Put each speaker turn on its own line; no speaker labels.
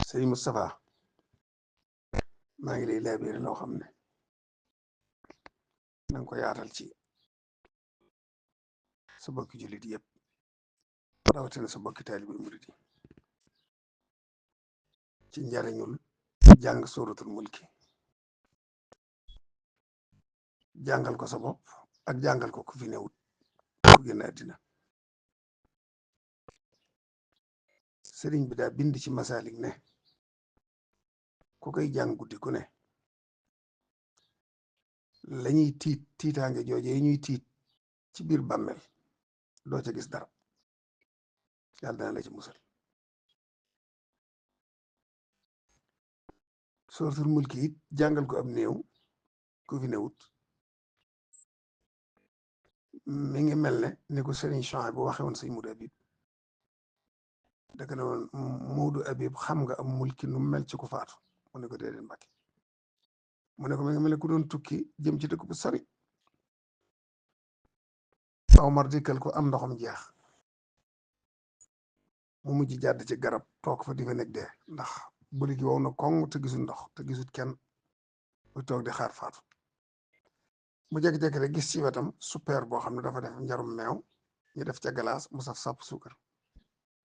sëriñ Moustapha maa ngi lay laabire loo xam ne na nga ko yaatal ci sa bokki jullit yëpp rawatina sa bokki taalibe murit yi ci njariñul jàng suratul mulki jàngal ko sa bopp ak jàngal ko ku fi newut ku génn àddina. sëriñ bi daa bind ci masaalik ne ku koy jàng guddi ku ne lañuy tiitaange jooje yi ñuy tiit ci biir bàmmeel doo ca gis dara, yàlla dana la ci musal. suratul mulki it jàngal ko ab néew ku fi newut mi ngi mel ne ni ko sëriñ Chouaib bu waxe woon sëñ Mudu Abib daka ne woon Mudu Abib xam nga am mulki nu mel ci ku faatu mu ne ko déedéet Mbàkke mu ne ko mi ngi mel ne ku doon tukki jëm ci dëkk bu sori aw mar dikkal ko am ndoxam jeex mu mujj jàdd ci garab toog fa di fa nekk dee ndax buli gi wow na koŋ te gisul ndox te gisul kenn muy toog di xaar faatu mu jékki-jékki rek gis ci wetam super boo xam ne dafa def njarum meew ñu def ca galaas mu saf sàpp suukar